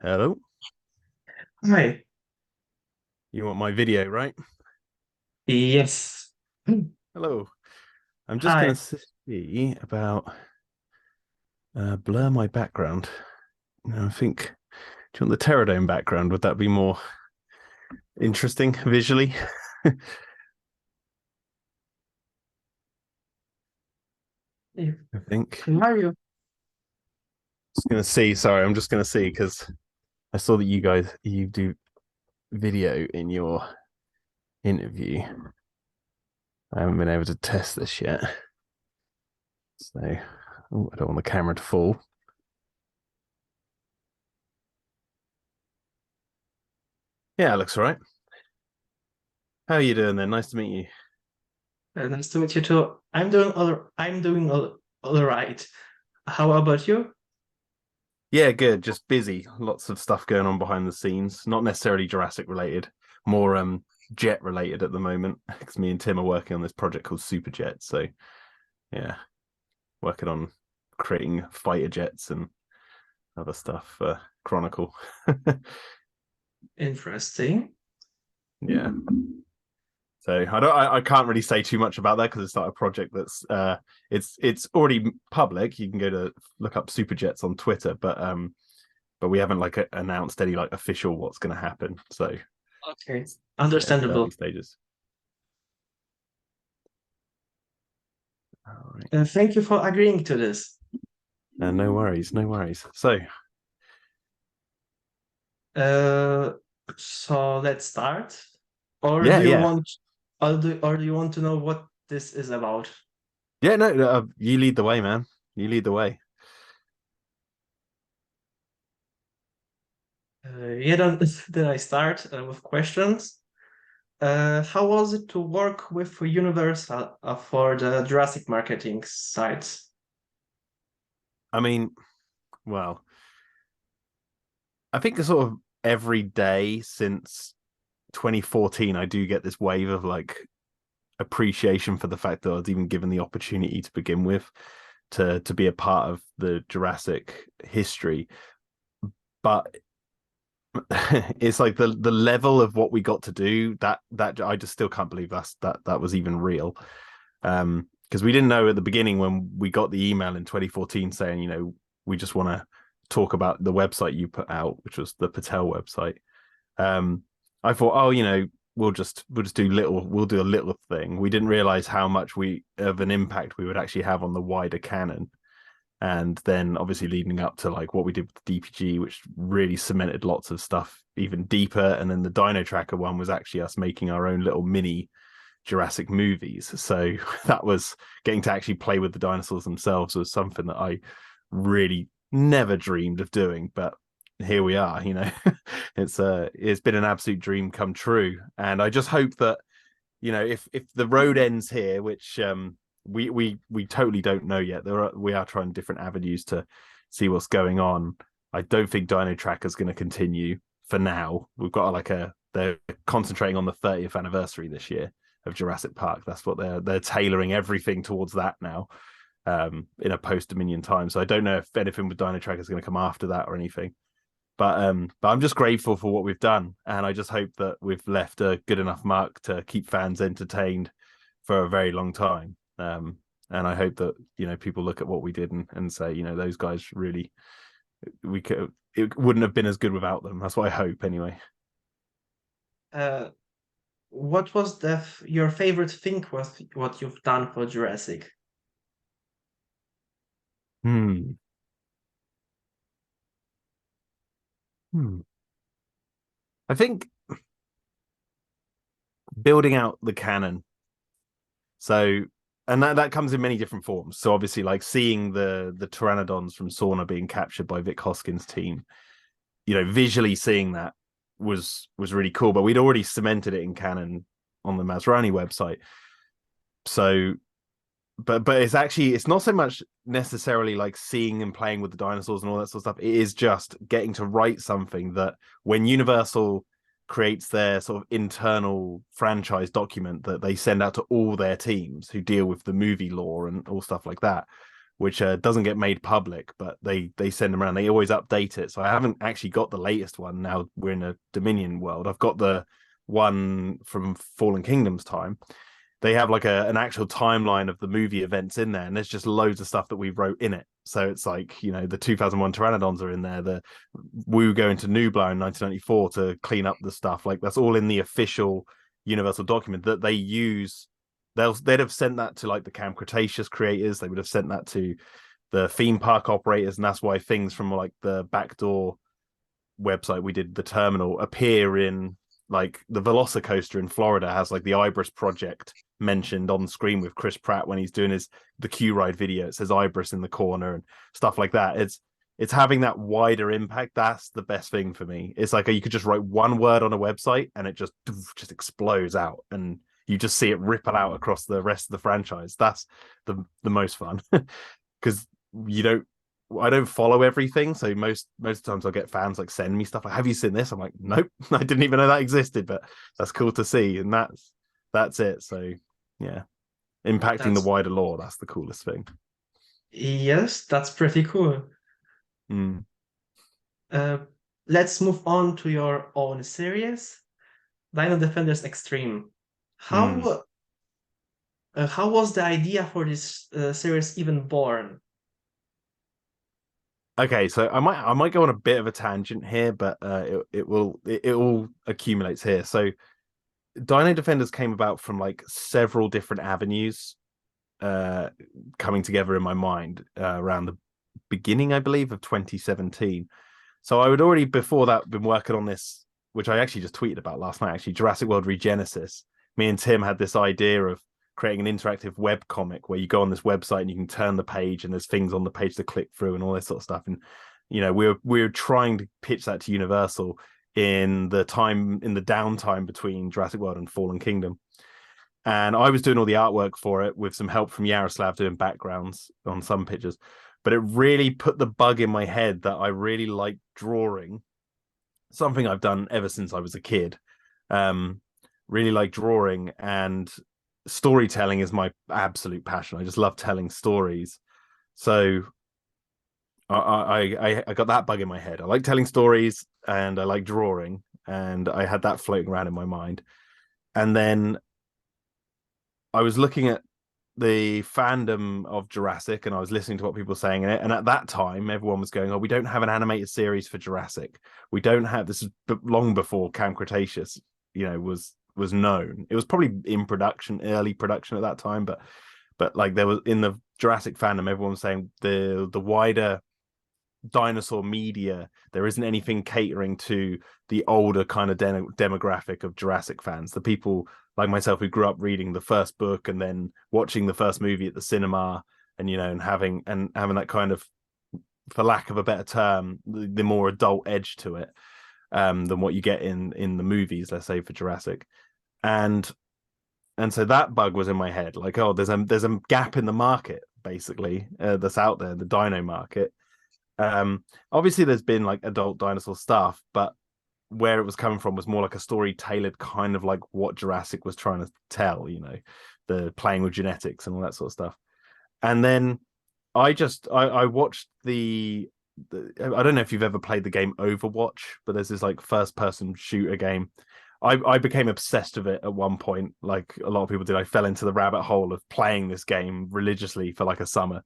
Hello. Hi. You want my video, right? Yes. Hello. I'm just Hi. gonna see about blur my background. I think. Do you want the pterodome background? Would that be more interesting visually? I think. How are you? Just gonna see. Sorry, I'm just gonna see because I saw that you do video in your interview. I haven't been able to test this yet, so I don't want the camera to fall. Yeah, it looks all right. How are you doing then? Nice to meet you. Nice to meet you too. I'm doing all right. How about you? Yeah, good. Just busy. Lots of stuff going on behind the scenes. Not necessarily Jurassic related, more jet related at the moment. Because me and Tim are working on this project called Super Jet. So yeah, working on creating fighter jets and other stuff for Chronicle. Interesting. Yeah. So I can't really say too much about that because it's not a project that's it's already public. You can go to look up Super Jets on Twitter, but we haven't like announced any like official what's going to happen. So Okay. yeah, early Understandable. stages. All right. Thank you for agreeing to this. No worries, no worries. So, Uh, so let's start. Or yeah, do you yeah, want, or do you want to know what this is about? yeah. No, you lead the way, man. You lead the way. Yeah, then, then I start with questions. How was it to work with Universal for the Jurassic marketing sites? I mean, well, I think sort of every day since 2014, I do get this wave of like appreciation for the fact that I was even given the opportunity to begin with to be a part of the Jurassic history. But it's like the level of what we got to do that I just still can't believe that was even real. Because we didn't know at the beginning when we got the email in 2014 saying, we just want to talk about the website you put out, which was the Patel website. I thought, oh, we'll just do a little thing. We didn't realize how much we of an impact we would actually have on the wider canon. And then obviously leading up to like what we did with the DPG, which really cemented lots of stuff even deeper. And then the Dino Tracker one was actually us making our own little mini Jurassic movies. So that was getting to actually play with the dinosaurs themselves was something that I really never dreamed of doing. But here we are, it's been an absolute dream come true. And I just hope that, if the road ends here, which we totally don't know yet. We are trying different avenues to see what's going on. I don't think Dino Tracker is going to continue for now. We've got they're concentrating on the 30th anniversary this year of Jurassic Park. That's what they're tailoring everything towards that now, in a post Dominion time. So I don't know if anything with Dino Tracker is going to come after that or anything. But I'm just grateful for what we've done, and I just hope that we've left a good enough mark to keep fans entertained for a very long time. And I hope that people look at what we did and say, those guys really, we could, it wouldn't have been as good without them. That's what I hope anyway. Uh, what was your favorite thing with what you've done for Jurassic? Hmm. Hmm. I think building out the canon. So, and that comes in many different forms. So obviously, like seeing the pteranodons from Sauna being captured by Vic Hoskins' team, visually seeing that was really cool. But we'd already cemented it in canon on the Masrani website. So, but it's not so much necessarily like seeing and playing with the dinosaurs and all that sort of stuff. It is just getting to write something that when Universal creates their sort of internal franchise document that they send out to all their teams who deal with the movie lore and all stuff like that, which doesn't get made public, but they send them around. They always update it. So I haven't actually got the latest one. Now we're in a Dominion world. I've got the one from Fallen Kingdom's time. They have like an actual timeline of the movie events in there, and there's just loads of stuff that we wrote in it. So it's like, you know, the 2001 Pteranodons are in there. The Wu go into Nublar in 1994 to clean up the stuff. Like that's all in the official Universal document that they use. They'd have sent that to like the Camp Cretaceous creators. They would have sent that to the theme park operators, and that's why things from like the backdoor website we did, the terminal, appear in like the Velocicoaster in Florida has like the Ibris project mentioned on screen with Chris Pratt when he's doing the Q Ride video. It says Ibris in the corner and stuff like that. It's having that wider impact. That's the best thing for me. It's like you could just write one word on a website and it just explodes out, and you just see it ripple out across the rest of the franchise. That's the most fun, because I don't follow everything, so most of the times I'll get fans like send me stuff like, have you seen this? I'm like, nope, I didn't even know that existed, but that's cool to see. And that's it. So yeah, impacting the That's wider lore, that's the coolest thing. yes, that's pretty cool. Mm. Uh, let's move on to your own series, Dino-Defenders Extreme. Mm. How was the idea for this series even born? Okay, so I might go on a bit of a tangent here, but it all accumulates here. So Dino-Defenders came about from like several different avenues uh coming together in my mind around the beginning, I believe, of 2017. So I would already before that been working on this, which I actually just tweeted about last night, actually, Jurassic World Regenesis. Me and Tim had this idea of creating an interactive web comic where you go on this website and you can turn the page and there's things on the page to click through and all this sort of stuff. And you know, we were trying to pitch that to Universal in the downtime between Jurassic World and Fallen Kingdom. And I was doing all the artwork for it with some help from Yaroslav doing backgrounds on some pictures. But it really put the bug in my head that I really like drawing, something I've done ever since I was a kid. Um, really like drawing, and storytelling is my absolute passion. I just love telling stories. So I got that bug in my head. I like telling stories and I like drawing, and I had that floating around in my mind. And then I was looking at the fandom of Jurassic and I was listening to what people were saying in it. And at that time, everyone was going, oh, we don't have an animated series for Jurassic. We don't have this is long before Camp Cretaceous, was known. It was probably in production, early production at that time, but like there was in the Jurassic fandom, everyone was saying the wider dinosaur media, there isn't anything catering to the older kind of demographic of Jurassic fans, the people like myself who grew up reading the first book and then watching the first movie at the cinema, and and having that kind of, for lack of a better term, the more adult edge to it than what you get in the movies, let's say, for Jurassic. And so that bug was in my head, like, oh, there's a gap in the market, basically, that's out there, the dino market. Obviously there's been like adult dinosaur stuff, but where it was coming from was more like a story tailored kind of like what Jurassic was trying to tell, the playing with genetics and all that sort of stuff. And then I watched I don't know if you've ever played the game Overwatch, but there's this like first person shooter game. I became obsessed with it at one point, like a lot of people did. I fell into the rabbit hole of playing this game religiously for like a summer.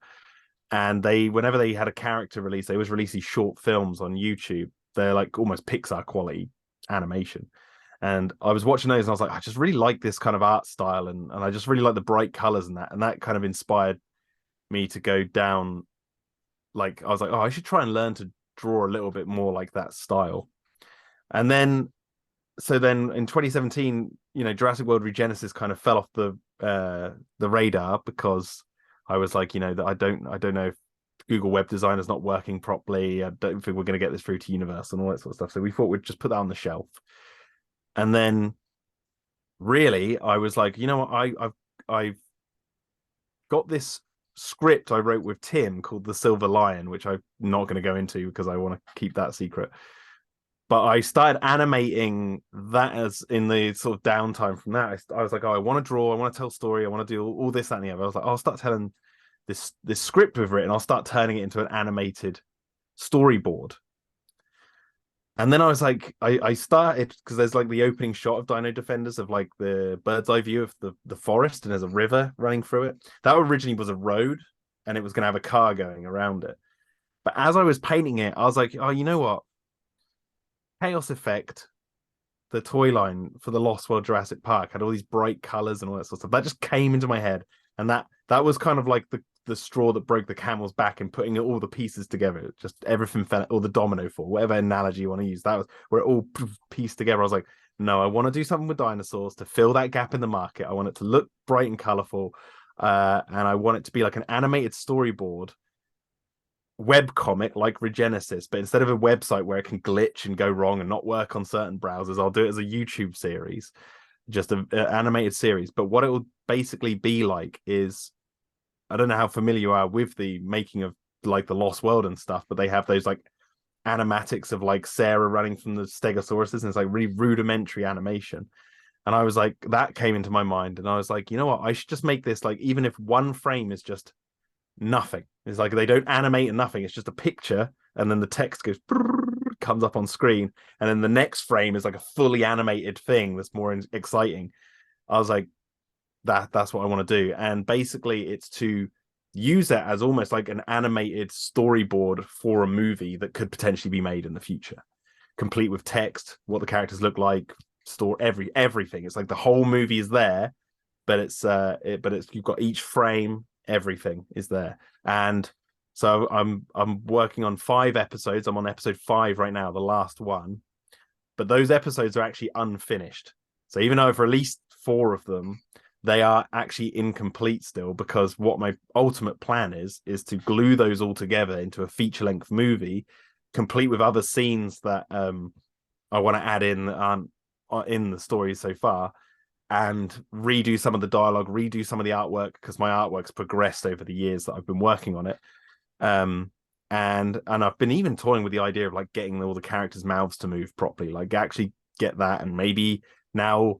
And whenever they had a character release, they always release these short films on YouTube. They're like almost Pixar quality animation. And I was watching those and I was like, I just really like this kind of art style, and I just really like the bright colors and that. And that kind of inspired me to go down. Like, I was like, oh, I should try and learn to draw a little bit more like that style. And then in 2017, Jurassic World Regenesis kind of fell off the radar because I was like, that I don't know if Google Web Designer's not working properly. I don't think we're going to get this through to Universal and all that sort of stuff. So we thought we'd just put that on the shelf. And then really, I was like, you know what? I've got this script I wrote with Tim called The Silver Lion, which I'm not going to go into because I want to keep that secret. But I started animating that as in the sort of downtime from that. I was like, oh, I want to draw, I want to tell story, I want to do all this, that, and the other. I was like, oh, I'll start telling this script we've written. I'll start turning it into an animated storyboard. And then I was like, I started, because there's like the opening shot of Dino-Defenders of like the bird's eye view of the forest, and there's a river running through it. That originally was a road, and it was going to have a car going around it. But as I was painting it, I was like, oh, you know what? Chaos Effect, the toy line for the Lost World Jurassic Park, had all these bright colors and all that sort of stuff. That just came into my head, and that was kind of like the straw that broke the camel's back in putting all the pieces together. Just everything fell, or the domino fall, whatever analogy you want to use. That was where it all pieced together. I was like, no, I want to do something with dinosaurs to fill that gap in the market. I want it to look bright and colorful, and I want it to be like an animated storyboard web comic like Regenesis, but instead of a website where it can glitch and go wrong and not work on certain browsers, I'll do it as a YouTube series, just an animated series. But what it will basically be like is, I don't know how familiar you are with the making of like the Lost World and stuff, but they have those like animatics of like Sarah running from the Stegosauruses, and it's like really rudimentary animation. And I was like, that came into my mind, and I was like, you know what, I should just make this like, even if one frame is just nothing, it's like they don't animate and nothing, it's just a picture, and then the text goes comes up on screen, and then the next frame is like a fully animated thing that's more exciting. I was like, that's what I want to do. And basically it's to use that as almost like an animated storyboard for a movie that could potentially be made in the future, complete with text, what the characters look like, everything. It's like the whole movie is there, but it's you've got each frame, everything is there. And so I'm working on 5 episodes. I'm on episode 5 right now, the last one, but those episodes are actually unfinished. So even though I've released 4 of them, they are actually incomplete still, because what my ultimate plan is to glue those all together into a feature-length movie, complete with other scenes that I want to add in that aren't in the story so far, and redo some of the dialogue, redo some of the artwork, because my artwork's progressed over the years that I've been working on it. And I've been even toying with the idea of like getting all the characters' mouths to move properly, like actually get that. And maybe now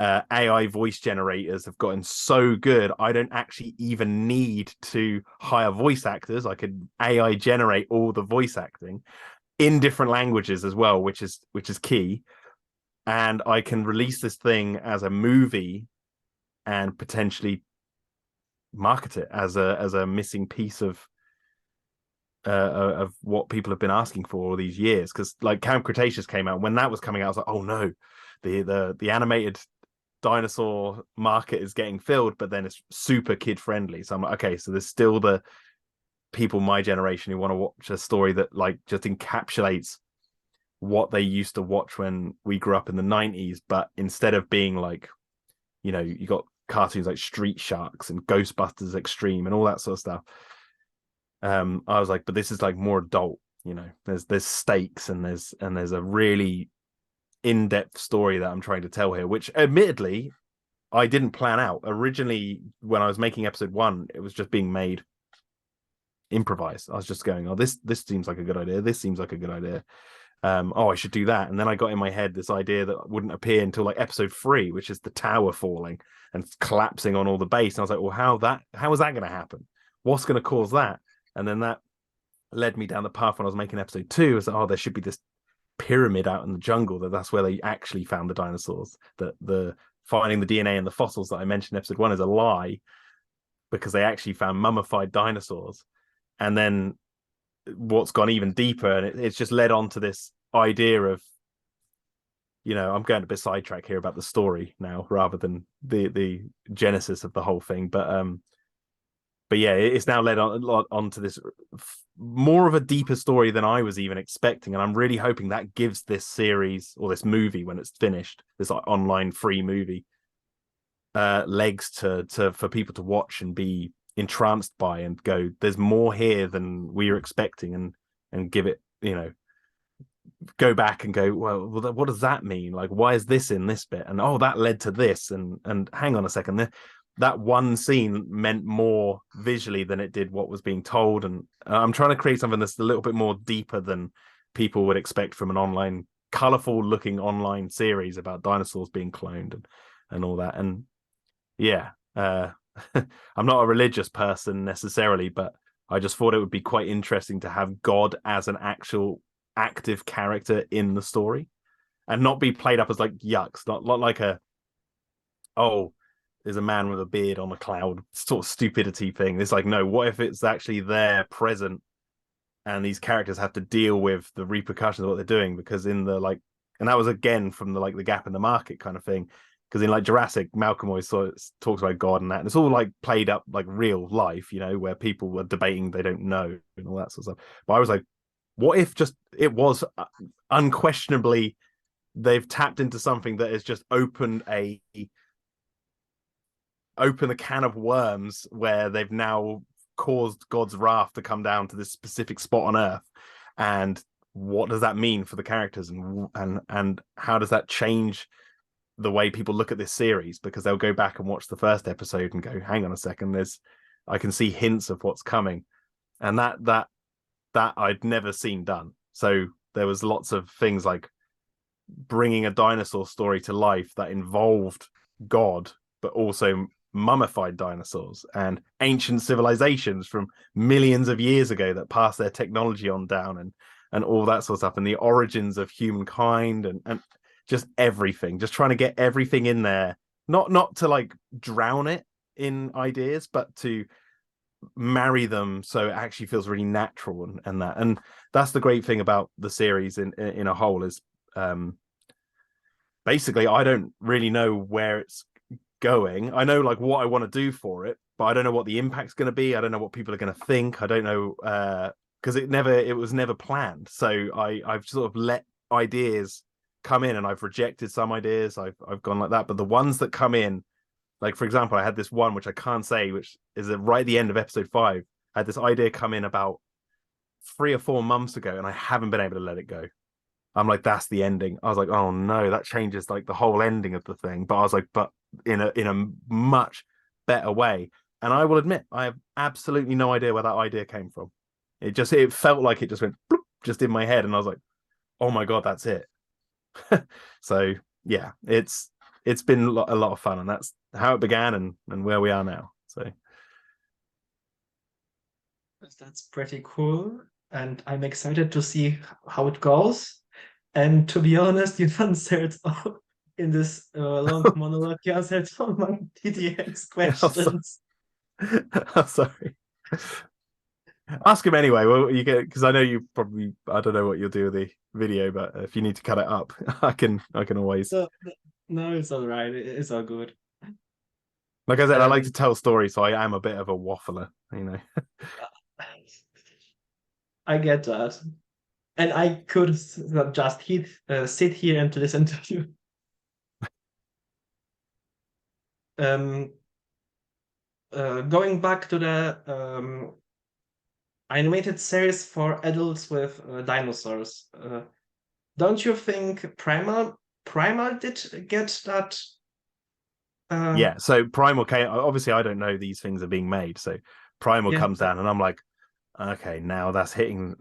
AI voice generators have gotten so good, I don't actually even need to hire voice actors. I could AI generate all the voice acting in different languages as well, which is key. And I can release this thing as a movie and potentially market it as a missing piece of what people have been asking for all these years. Because like Camp Cretaceous came out, when that was coming out, I was like, oh no, the animated dinosaur market is getting filled, but then it's super kid friendly. So I'm like, okay, so there's still the people my generation who want to watch a story that like just encapsulates what they used to watch when we grew up in the 90s, but instead of being like, you know, you got cartoons like Street Sharks and Ghostbusters Extreme and all that sort of stuff. I was like, but this is like more adult, you know, there's stakes, and there's a really in-depth story that I'm trying to tell here, which admittedly I didn't plan out originally. When I was making episode 1, it was just being made improvised. I was just going, oh, this seems like a good idea, this seems like a good idea, oh, I should do that. And then I got in my head this idea that wouldn't appear until like episode 3, which is the tower falling and collapsing on all the base. And I was like, well, how is that going to happen? What's going to cause that? And then that led me down the path when I was making episode 2. I was like, oh, there should be this pyramid out in the jungle, that's where they actually found the dinosaurs, that the finding the DNA and the fossils that I mentioned in episode 1 is a lie, because they actually found mummified dinosaurs. And then what's gone even deeper, and it's just led on to this idea of, you know, I'm going a bit sidetrack here about the story now rather than the genesis of the whole thing, but yeah, it's now led on to this more of a deeper story than I was even expecting. And I'm really hoping that gives this series, or this movie when it's finished, this like online free movie, legs to for people to watch and be entranced by and go, there's more here than we were expecting, and give it, you know, go back and go, well, what does that mean? Like, why is this in this bit? And oh, that led to this. And hang on a second, that one scene meant more visually than it did what was being told. And I'm trying to create something that's a little bit more deeper than people would expect from an online, colorful looking online series about dinosaurs being cloned and all that. And yeah, I'm not a religious person necessarily, but I just thought it would be quite interesting to have God as an actual active character in the story and not be played up as like yucks, not like a, oh, there's a man with a beard on a cloud sort of stupidity thing. It's like, no, what if it's actually there present and these characters have to deal with the repercussions of what they're doing? Because in the like, and that was again from the like the gap in the market kind of thing. Because in like Jurassic, Malcolm always talks about God and that, and it's all like played up like real life, where people are debating they don't know and all that sort of stuff. But I was like, what if just it was unquestionably they've tapped into something that has just open a can of worms where they've now caused God's wrath to come down to this specific spot on Earth, and what does that mean for the characters, and how does that change the way people look at this series? Because they'll go back and watch the first episode and go, hang on a second, I can see hints of what's coming, and that I'd never seen done. So there was lots of things like bringing a dinosaur story to life that involved God, but also mummified dinosaurs and ancient civilizations from millions of years ago that passed their technology on down, and all that sort of stuff, and the origins of humankind, and just everything, just trying to get everything in there, not to like drown it in ideas, but to marry them so it actually feels really natural, and that's the great thing about the series in a whole is basically I don't really know where it's going. I know like what I want to do for it, but I don't know what the impact's going to be. I don't know what people are going to think. I don't know, because it was never planned. So I've sort of let ideas come in, and I've rejected some ideas. I've gone like that, but the ones that come in, like for example, I had this one which I can't say, which is right at the end of episode 5. I had this idea come in about 3 or 4 months ago, and I haven't been able to let it go. I'm like, that's the ending. I was like, oh no, that changes like the whole ending of the thing. But I was like, but in a much better way. And I will admit, I have absolutely no idea where that idea came from. It felt like it just went bloop, just in my head, and I was like, oh my god, that's it. So yeah, it's been a lot of fun, and that's how it began and where we are now. So That's pretty cool, and I'm excited to see how it goes. And to be honest, you answered all in this long monologue. You answered all my TTX questions. I'm sorry. Ask him anyway. Well, you get, because I know you probably, I don't know what you'll do with the video, but if you need to cut it up, I can always. So, no, it's all right. It's all good. Like I said, I like to Um, tell stories, so I am a bit of a waffler. I get that. And I could just sit here and listen to you. Um, Going back to the animated series for adults with dinosaurs, don't you think Primal did get that? Yeah. So Primal came. Obviously, I don't know these things are being made. So Primal Yeah, comes down, and I'm like, okay, now that's hitting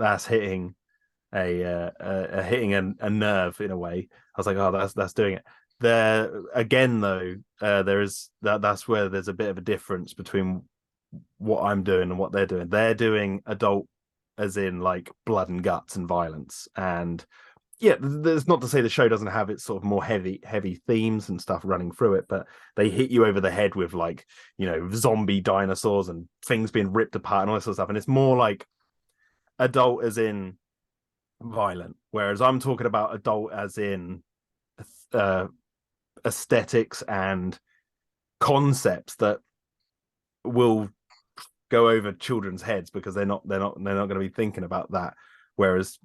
a nerve in a way. I was like, oh, that's doing it. There again, though, there is that's where there's a bit of a difference between what I'm doing and what they're doing. They're doing adult, as in like blood and guts and violence, and yeah, there's not to say the show doesn't have its sort of more heavy themes and stuff running through it, but they hit you over the head with like zombie dinosaurs and things being ripped apart and all this sort of stuff, and it's more like adult as in violent, whereas I'm talking about adult as in uh, aesthetics and concepts that will go over children's heads because they're not going to be thinking about that. Whereas,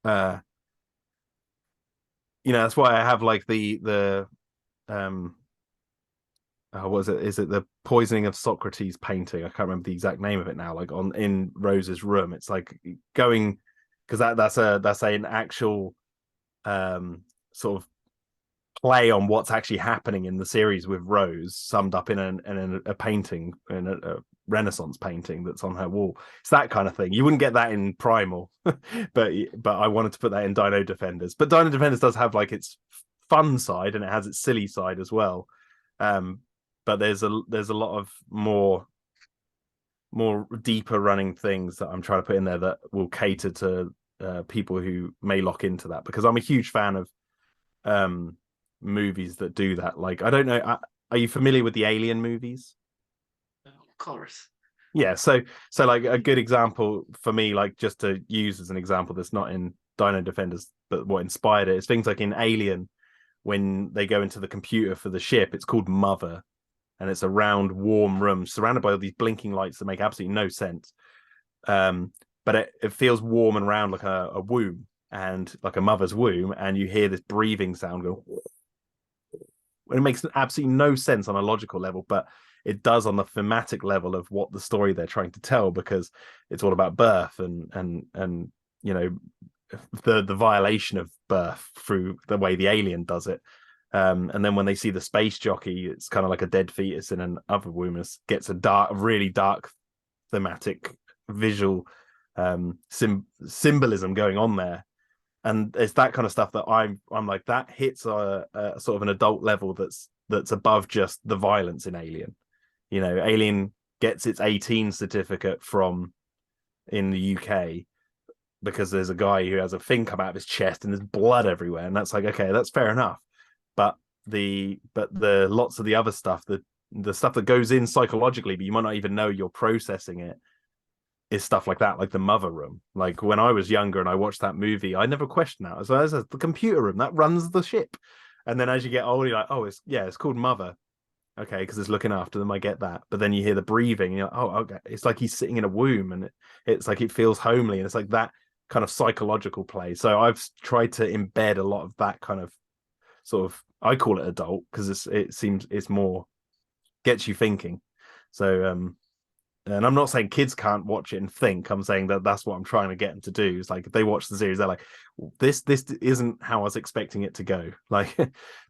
uh, that's why I have like the what is it? Is it the poisoning of Socrates painting? I can't remember the exact name of it now. Like in Rose's room, it's like going because that's an actual sort of play on what's actually happening in the series with Rose, summed up in a painting, in a Renaissance painting that's on her wall. It's that kind of thing. You wouldn't get that in Primal, but I wanted to put that in Dino-Defenders. But Dino-Defenders does have like its fun side and it has its silly side as well. but there's a lot of more deeper running things that I'm trying to put in there that will cater to people who may lock into that, because I'm a huge fan of movies that do that. Like, I don't know, are you familiar with the Alien movies? Of course. Yeah, so like a good example for me, like just to use as an example that's not in Dino Defenders, but what inspired it is things like in Alien, when they go into the computer for the ship, it's called Mother, and it's a round, warm room surrounded by all these blinking lights that make absolutely no sense. But it feels warm and round like a womb, and like a mother's womb, and you hear this breathing sound go. It makes absolutely no sense on a logical level, but it does on the thematic level of what the story they're trying to tell, because it's all about birth and you know, the violation of birth through the way the alien does it. And then when they see the space jockey, it's kind of like a dead fetus in an other womb. It gets a really dark thematic visual symbolism going on there, and it's that kind of stuff that I'm like, that hits a sort of an adult level that's above just the violence in Alien. You know, Alien gets its 18 certificate from in the UK because there's a guy who has a thing come out of his chest and there's blood everywhere, and that's like, okay, that's fair enough. But the lots of the other stuff, the stuff that goes in psychologically, but you might not even know you're processing it, is stuff like that, like the mother room. Like when I was younger and I watched that movie, I never questioned that. So there's the computer room that runs the ship. And then as you get older, you're like, oh, it's called Mother. Okay, because it's looking after them. I get that. But then you hear the breathing, and you're like, oh, okay. It's like he's sitting in a womb, and it's like it feels homely, and it's like that kind of psychological play. So I've tried to embed a lot of that kind of sort of, I call it adult because it seems it's more gets you thinking. So and I'm not saying kids can't watch it and think. I'm saying that that's what I'm trying to get them to do. It's like if they watch the series, they're like, this isn't how I was expecting it to go. Like,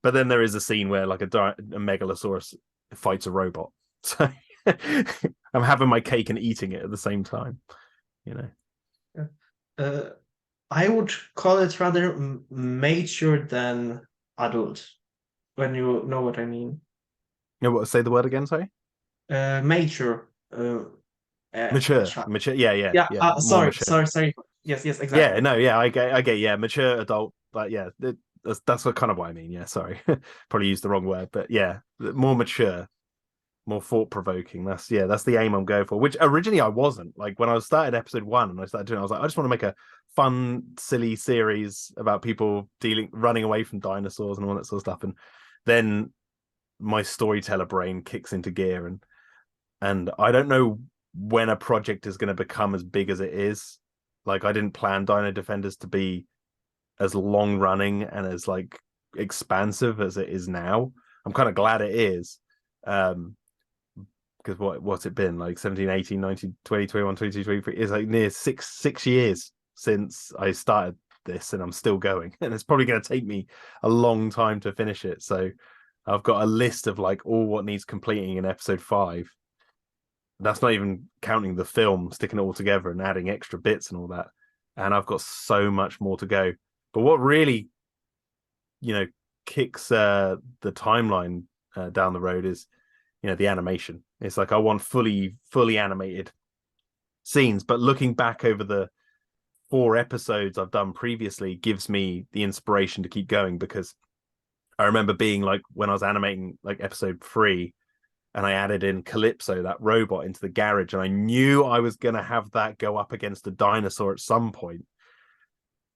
but then there is a scene where like a megalosaurus fights a robot. So I'm having my cake and eating it at the same time. You know. Uh, I would call it rather mature than adult, when you know what I mean. You know what? Say the word again. Sorry. Mature. Mature. Yeah. Yeah. More Sorry. mature. Sorry. Yes. Yeah. Exactly. No. Yeah. I get. Yeah. Mature adult. But yeah, that's what kind of what I mean. Yeah. Sorry. Probably used the wrong word, but yeah, more mature, more thought provoking. That's the aim I'm going for. Which originally I wasn't. Like when I started episode 1 and I started doing, I was like, I just want to make a fun, silly series about people running away from dinosaurs and all that sort of stuff. And then my storyteller brain kicks into gear, and I don't know when a project is going to become as big as it is. Like I didn't plan Dino Defenders to be as long running and as like expansive as it is now. I'm kind of glad it is. Because what's it been like 17, 18, 19, 20, 21, 22, 23? It's like near six years since I started this, and I'm still going. And it's probably going to take me a long time to finish it. So I've got a list of like all what needs completing in episode 5. That's not even counting the film, sticking it all together and adding extra bits and all that. And I've got so much more to go. But what really, kicks the timeline down the road is, the animation. It's like I want fully animated scenes. But looking back over the 4 episodes I've done previously gives me the inspiration to keep going, because I remember being like, when I was animating like episode 3, and I added in Calypso, that robot, into the garage, and I knew I was going to have that go up against a dinosaur at some point.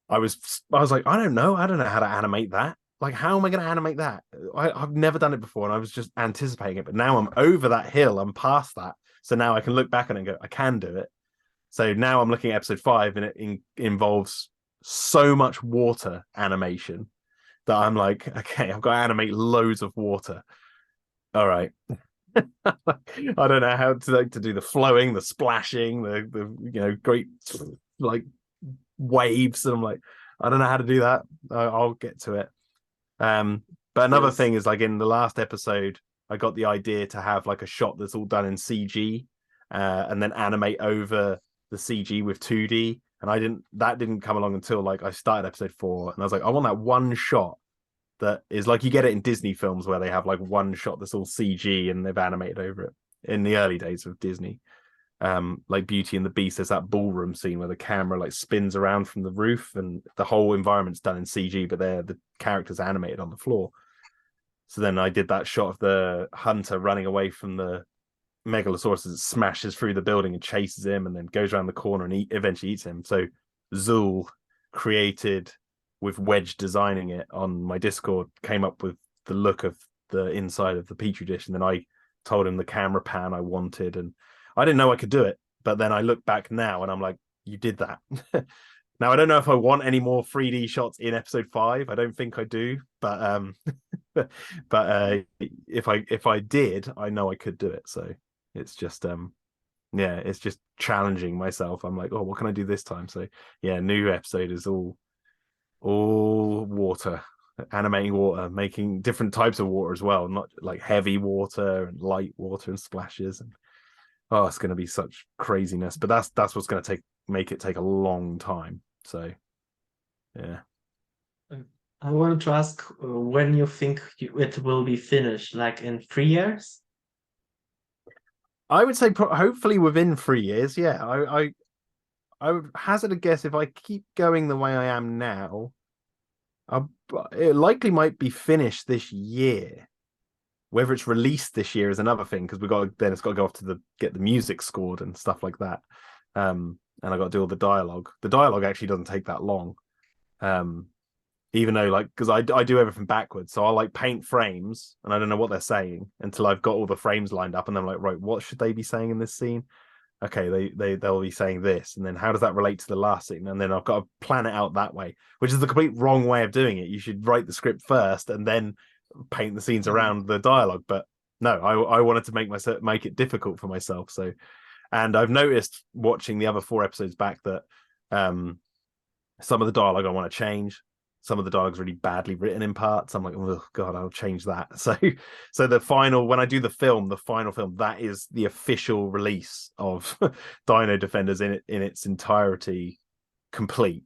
I was like, I don't know how to animate that. Like, how am I going to animate that? I've never done it before, and I was just anticipating it. But now I'm over that hill. I'm past that. So now I can look back on it and go, I can do it. So now I'm looking at episode 5, and it involves so much water animation that I'm like, okay, I've got to animate loads of water. All right. I don't know how to do the flowing, the splashing, the great like waves, and I'm like, I don't know how to do that. I'll get to it. But another Yes. thing is, like in the last episode, I got the idea to have like a shot that's all done in CG, and then animate over the CG with 2D. And that didn't come along until like I started episode 4, and I was like, I want that one shot that is like you get it in Disney films where they have like one shot that's all CG and they've animated over it in the early days of Disney. Like Beauty and the Beast, there's that ballroom scene where the camera like spins around from the roof and the whole environment's done in CG, but the characters animated on the floor. So then I did that shot of the hunter running away from the Megalosaurus as it smashes through the building and chases him and then goes around the corner and eventually eats him. So Zool, created with Wedge designing it on my Discord, came up with the look of the inside of the Petri dish. And then I told him the camera pan I wanted. And I didn't know I could do it. But then I look back now and I'm like, you did that. Now, I don't know if I want any more 3D shots in episode 5. I don't think I do. But if I did, I know I could do it. So it's just yeah, it's just challenging myself. I'm like, oh, what can I do this time? So yeah, new episode is all water, animating water, making different types of water as well, not like heavy water and light water and splashes. And oh, it's going to be such craziness. But that's what's going to make it take a long time. So yeah. I wanted to ask when you think it will be finished, like in 3 years? I would say hopefully within 3 years. Yeah, I would hazard a guess if I keep going the way I am now, it likely might be finished this year. Whether it's released this year is another thing because it's got to go off to get the music scored and stuff like that. And I got to do all the dialogue. The dialogue actually doesn't take that long. Even though because I do everything backwards, so I'll like paint frames and I don't know what they're saying until I've got all the frames lined up, and then I'm like, right, what should they be saying in this scene? Okay, they'll be saying this, and then how does that relate to the last scene? And then I've got to plan it out that way, which is the complete wrong way of doing it. You should write the script first and then paint the scenes around the dialogue. But no, I wanted to make it difficult for myself. So, and I've noticed watching the other 4 episodes back that some of the dialogue I want to change. Some of the dialogue's really badly written in parts. I'm like, oh god, I'll change that. So when I do the final film, that is the official release of Dino-Defenders in its entirety, complete.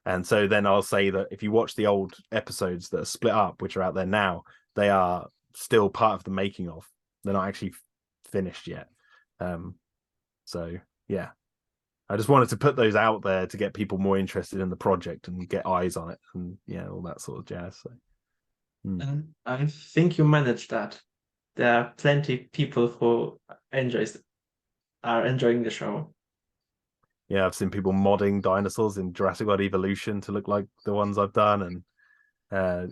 And so then I'll say that if you watch the old episodes that are split up, which are out there now, they are still part of the making of. They're not actually finished yet. So yeah. I just wanted to put those out there to get people more interested in the project and get eyes on it and yeah, all that sort of jazz. So And I think you managed that. There are plenty of people who are enjoying the show. Yeah, I've seen people modding dinosaurs in Jurassic World Evolution to look like the ones I've done, and fan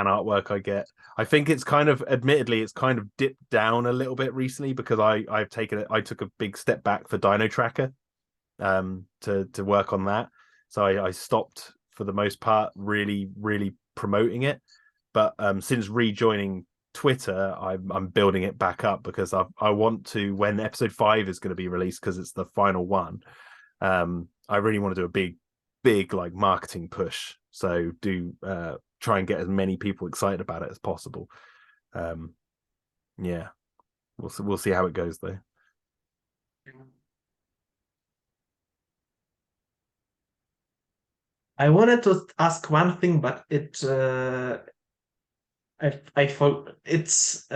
artwork I get. I think it's admittedly, it's kind of dipped down a little bit recently because I took a big step back for Dino Tracker. To work on that, so I stopped for the most part really promoting it, but since rejoining Twitter, I'm building it back up because I want to, when episode 5 is going to be released, because it's the final one, I really want to do a big like marketing push, so try and get as many people excited about it as possible. Yeah, we'll see how it goes though. I wanted to ask one thing, but I thought it's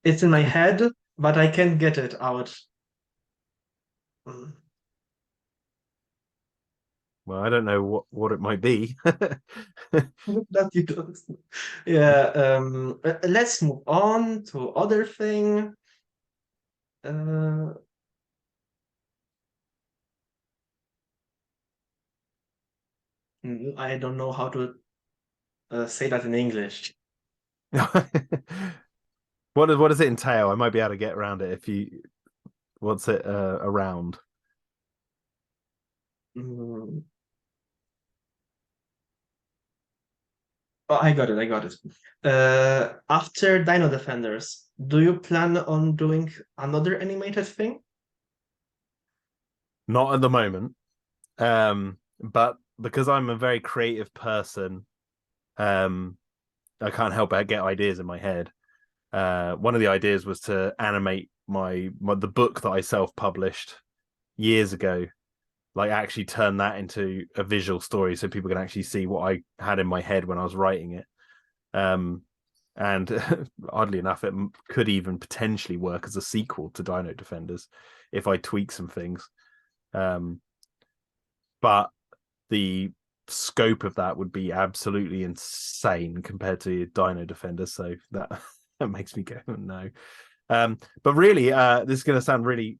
in my head, but I can't get it out. Well, I don't know what it might be. That you don't. Yeah. Let's move on to other thing. I don't know how to say that in English. What does it entail? I might be able to get around it if you. What's it around? Mm. Oh, I got it. After Dino-Defenders, do you plan on doing another animated thing? Not at the moment. But because I'm a very creative person, I can't help but get ideas in my head. One of the ideas was to animate the book that I self-published years ago. like actually turn that into a visual story so people can actually see what I had in my head when I was writing it. And oddly enough, it could even potentially work as a sequel to Dino Defenders if I tweak some things. But the scope of that would be absolutely insane compared to Dino Defenders. So that that makes me go no. But really, this is going to sound really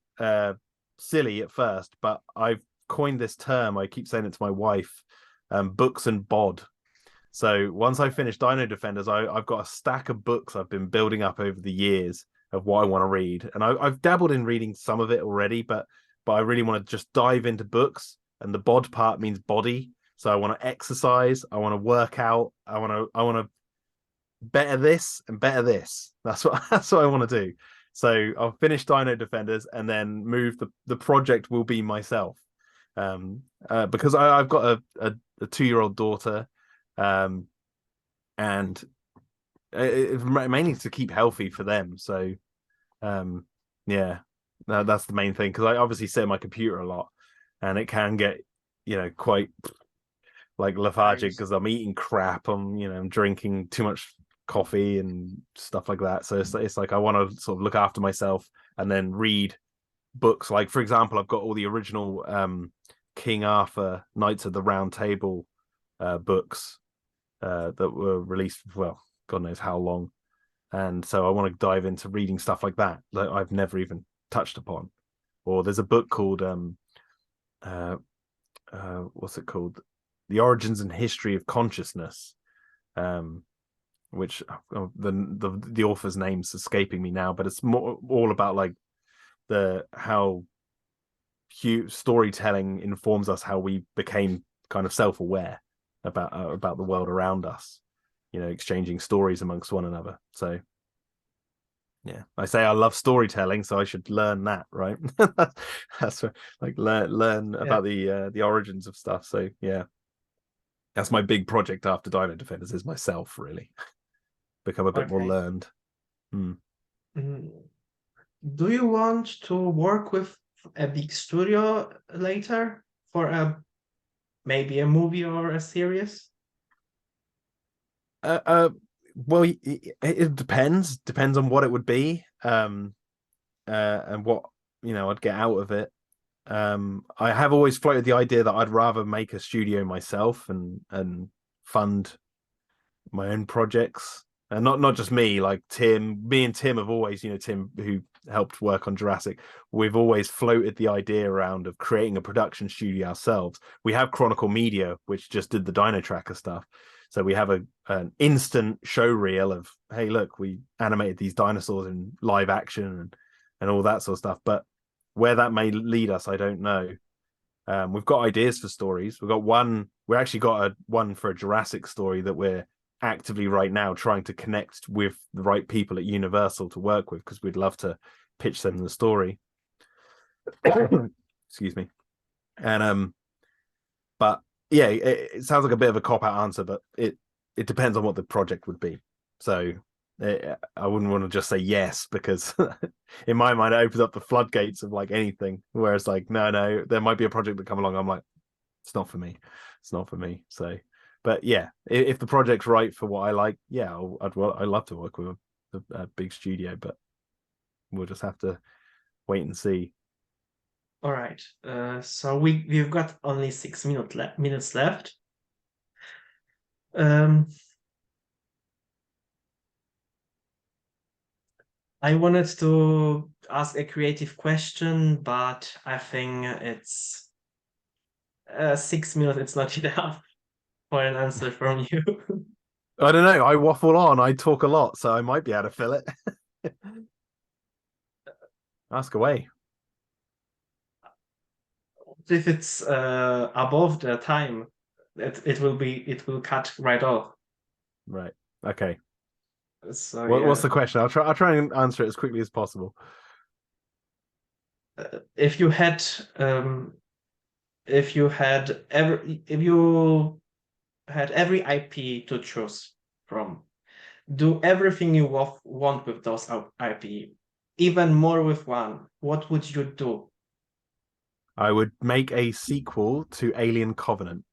silly at first, but I've coined this term. I keep saying it to my wife: books and bod. So once I finish Dino Defenders, I've got a stack of books I've been building up over the years of what I want to read, and I've dabbled in reading some of it already, but I really want to just dive into books. And the bod part means body, so I want to exercise, I want to work out, I want to better this and better this. That's what I want to do. So I'll finish Dino Defenders and then move the project will be myself. Because I've got a 2-year-old daughter, and mainly to keep healthy for them. So yeah, that's the main thing, because I obviously sit at my computer a lot and it can get quite like lethargic because I'm eating crap, I'm drinking too much coffee and stuff like that. So it's like I want to sort of look after myself and then read books. Like, for example, I've got all the original King Arthur Knights of the Round Table books that were released, well, God knows how long. And so I want to dive into reading stuff like that I've never even touched upon. Or there's a book called what's it called? The Origins and History of Consciousness, which the author's name's escaping me now, but it's more all about like how storytelling informs us, how we became kind of self-aware about the world around us, exchanging stories amongst one another. So yeah, I say I love storytelling, so I should learn that, right? That's like learn about the origins of stuff. So yeah, that's my big project after Dino Defenders, is myself really become a bit more learned. Do you want to work with a big studio later for maybe a movie or a series? Well, it depends on what it would be, and what I'd get out of it. I have always floated the idea that I'd rather make a studio myself and fund my own projects, and not just me. Like me and Tim have always, Tim, who helped work on Jurassic, we've always floated the idea around of creating a production studio ourselves. We have Chronicle Media, which just did the Dino Tracker stuff. So we have an instant show reel of, hey, look, we animated these dinosaurs in live action and all that sort of stuff. But where that may lead us, I don't know. We've got ideas for stories. We actually got one for a Jurassic story that we're actively right now trying to connect with the right people at Universal to work with, because we'd love to pitch them the story. Excuse me. And but yeah, it sounds like a bit of a cop-out answer, but it depends on what the project would be. So I wouldn't want to just say yes, because in my mind it opens up the floodgates of like anything. Whereas like no, there might be a project that come along, I'm like, it's not for me. So, but yeah, if the project's right for what I like, yeah, I'd love to work with a big studio, but we'll just have to wait and see. All right. So we've got only 6 minutes left. I wanted to ask a creative question, but I think it's 6 minutes. It's not enough for an answer from you. I don't know. I waffle on. I talk a lot, so I might be able to fill it. Ask away. If it's above the time, it will cut right off. Right. Okay. So What's the question? I'll try and answer it as quickly as possible. If you had every IP to choose from, do everything you want with those IP, even more with one, what would you do? I would make a sequel to Alien Covenant.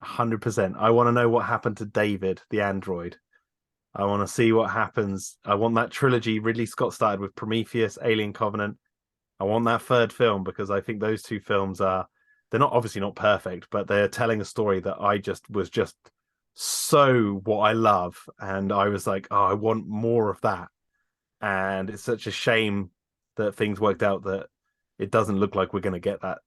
100%. I want to know what happened to David, the android. I want to see what happens. I want that trilogy. Ridley Scott started with Prometheus, Alien Covenant. I want that third film because I think those two films are, they're not obviously not perfect, but they're telling a story that I just was just so what I love. And I was like, oh, I want more of that. And it's such a shame that things worked out that it doesn't look like we're going to get that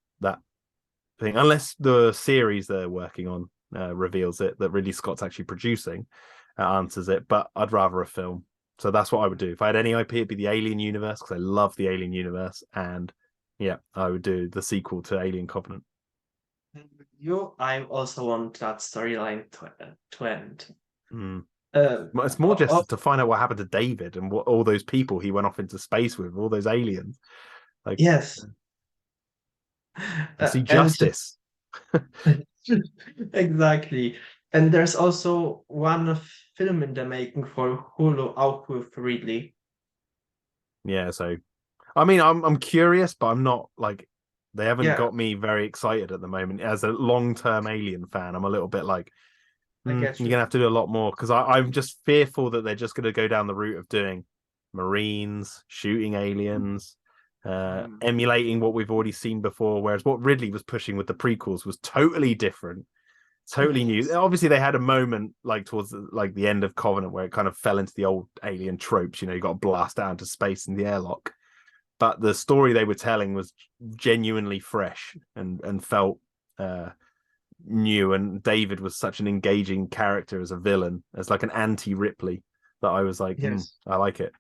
thing unless the series they're working on reveals it, that Ridley Scott's actually producing, answers it. But I'd rather a film. So that's what I would do. If I had any IP, it'd be the Alien universe because I love the Alien universe. And yeah, I would do the sequel to Alien Covenant. I also want that storyline to end. Mm. Uh, It's more oh, just to find out what happened to David and what all those people he went off into space with, all those aliens. Like, yes, and see and justice. exactly. And there's also one film in the making for Hulu out with Ridley. Yeah, so I mean, I'm curious, but I'm not like they haven't Yeah, got me very excited at the moment. As a long-term Alien fan, I'm a little bit like, I get you're you. gonna have to do a lot more because I'm just fearful that they're just gonna go down the route of doing Marines, shooting aliens, Mm, emulating what we've already seen before. Whereas what Ridley was pushing with the prequels was totally different, totally new. yes. Obviously, they had a moment like towards the end of Covenant where it kind of fell into the old alien tropes. You know, you got to blast out into space in the airlock, but the story they were telling was genuinely fresh and felt new. And David was such an engaging character as a villain, as like an anti Ripley, that I was like, Yes. I like it.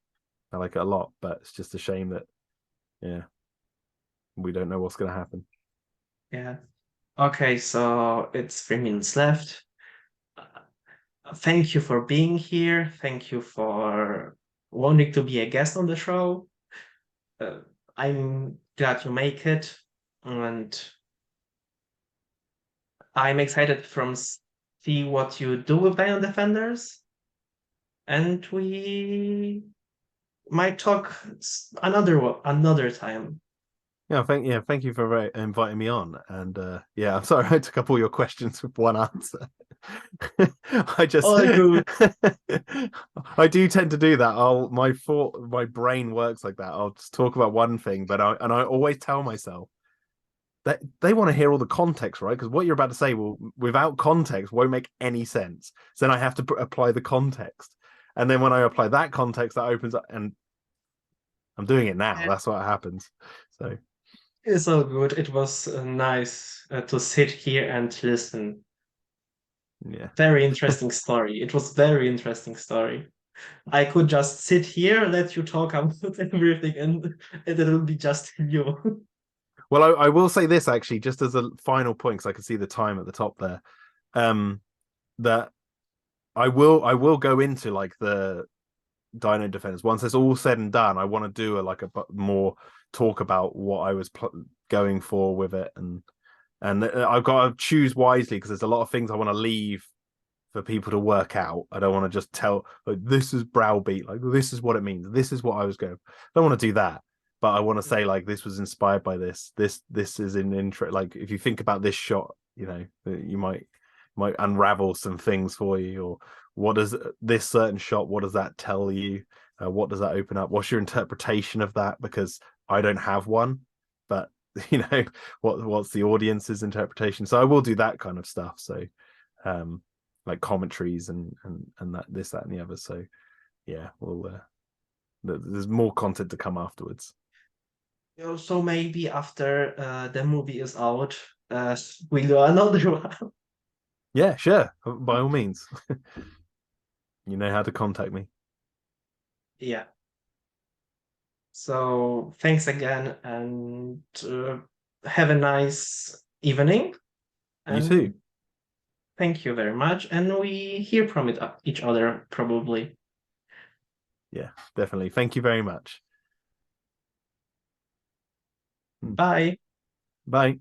I like it a lot. But it's just a shame that yeah, we don't know what's going to happen. Yeah. Okay, so it's 3 minutes left. Thank you for being here. Thank you for wanting to be a guest on the show. Uh, I'm glad you make it, and I'm excited from see what you do with Dino-Defenders, and we might talk another time. Thank you for inviting me on. And yeah, I'm sorry I took up all your questions with one answer. I just All good. I do tend to do that. My brain works like that. I'll just talk about one thing, but I always tell myself that they want to hear all the context, right? Because what you're about to say will, without context, won't make any sense. So then I have to apply the context, and then when I apply that context, that opens up, and I'm doing it now. That's what happens. So. It's all good. It was nice to sit here and listen. Yeah. Very interesting story. It was very interesting story. I could just sit here, let you talk about everything, and it'll be just you. Well, I will say this actually, just as a final point, because I can see the time at the top there. That I will go into like the Dino-Defenders once it's all said and done. I want to do a more talk about what I was going for with it, and I've got to choose wisely because there's a lot of things I want to leave for people to work out. I don't want to just tell like this is browbeat, like this is what it means. This is what I was going. I don't want to do that, but I want to say like this was inspired by this. This is in intro. Like if you think about this shot, you know, you might unravel some things for you. Or what does this certain shot? What does that tell you? What does that open up? What's your interpretation of that? Because I don't have one, but you know what's the audience's interpretation. So I will do that kind of stuff. So um like commentaries and that this that and the other. So yeah, there's more content to come afterwards. So maybe after the movie is out, we'll do another one. Yeah, sure, by all means. You know how to contact me. Yeah. So thanks again, and have a nice evening. You too. And thank you very much. And we hear from each other probably. Yeah, definitely. Thank you very much. Bye. Bye.